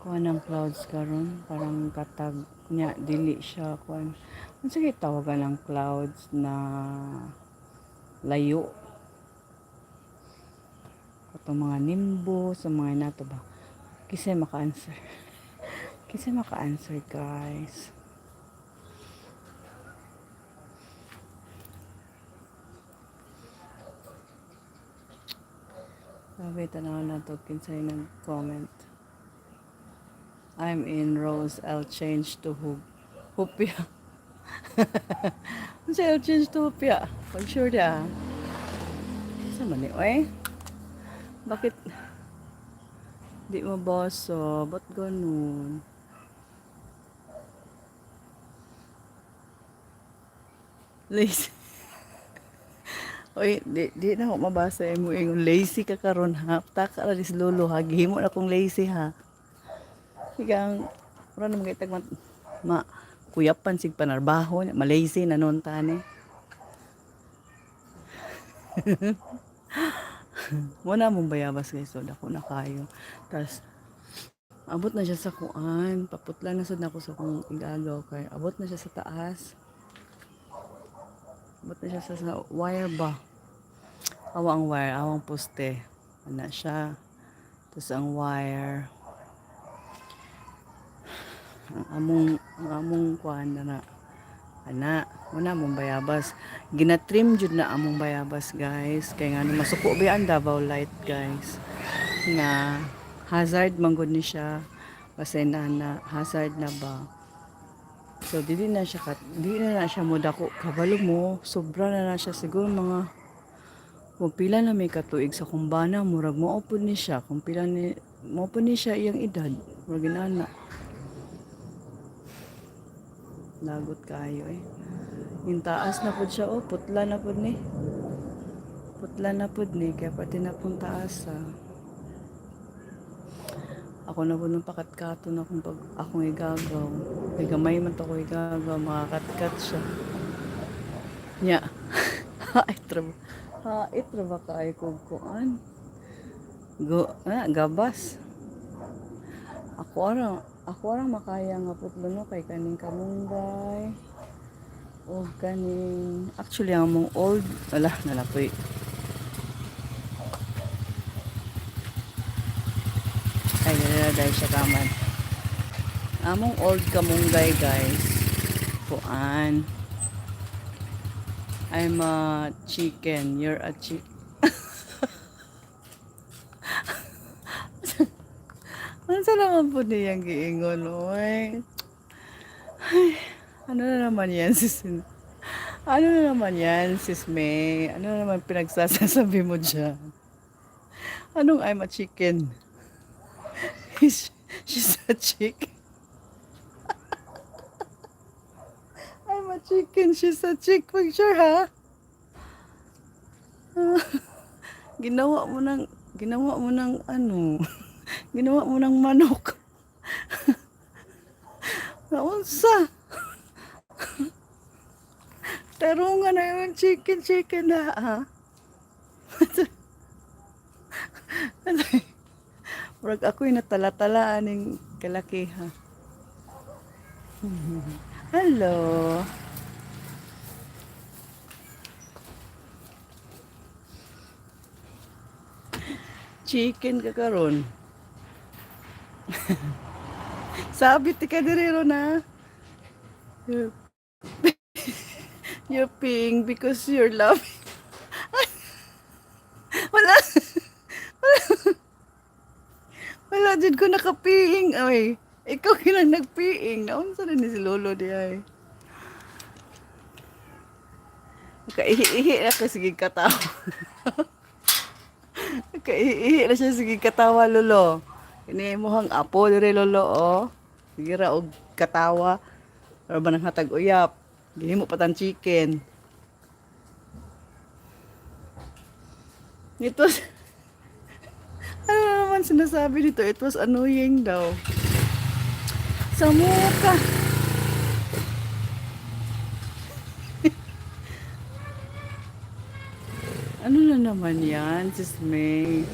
kuan ng clouds karon parang katag nya dili siya kuan. Unsa kay tawagan ng clouds na layo katong mga nimbo sa mga nato ba. Kisay maka-answer. Kisay maka-answer guys. Sabi tanaw na to kinsay nag-comment. I'm in Rose. I'll change to Hupia. Unsa I'll change to Hupia? Pag sure dia. Sa man ni oy? Bakit di mo boso? Ba't ganun? Lazy. Oy, di na ako mabasa mo ingon lazy ka karon ha. Taka ra dis lolo ha. Gihimo na kong lazy ha. Higang ora na mga itag ma kuyapan sig panarbaho, malazy na nun tani. Muna mong bayabas guys, so dako na kayo. Tas abot na siya sa kuan, paputla na sad nako sa kung igagaw kay abot na siya sa taas. Abot na siya sa wire ba? Awang wire, awang poste. Ana siya. Tapos ang wire. Ang among kuan na ana, muna mong bayabas. Ginatrim jud na among bayabas guys. Kay nga masuko ba ang Davao Light guys. Nga hazard man gud ni siya. Kasi na hazard na ba. So dili na siya mo dako kabalo mo, sobra na siya siguro mga kung pila na may katuig sa kumbana murag mo upod ni siya, kung pila ni mo upod ni siya iyang edad, murag inana. Lagot kayo eh. Yung taas na pud siya oh, putla na pud ni. Putla na pud ni kaya pati na pun taas ah. Ako na po nung pakatkato na akong igagaw. Kay gamay man to ko igagaw, makakatkat siya. Nya. Hait ra ba kaay kog kuan? Gabas. Ako arang makaya nga putlo no kay kaning kamunggay. O kaning actually ang mong old nalapoy. Ay, dahil siya kaman. Among old kamunggay guys. Kuan. I'm a chicken. You're a chick. Ano sa naman po niyang giingon, oy? Ay, ano na naman yan, sis? Ano na naman yan, sis May? Ano na naman pinagsasabi mo dyan? Anong I'm a chicken? She's a chick. I'm a chicken, she's a chick. Picture ha? Ginawa mo ng ano? Ginawa mo ng manok. Naunsa? Tarungan na yung chicken na ha? Murag ako'y natala-talaan ng kalakiha. Hello. Chicken ka karon. Sabit ka direro na. You're peeing because you're laughing. Wala. Wala did ko nakapiing. Ay, ikaw kilang nagpiing. Naunsa na ni si Lolo di ay. Nakaihi na ka sige katawa. Nakaihi na siya sige katawa Lolo. Ini mo hang apo dire Lolo oh. Sige ra og katawa. Or ba nang hatag uyap. Gihimo pa tan chicken. Ito ano naman sinasabi dito? It was annoying daw. Sa muka. Ano na naman yan, sis May?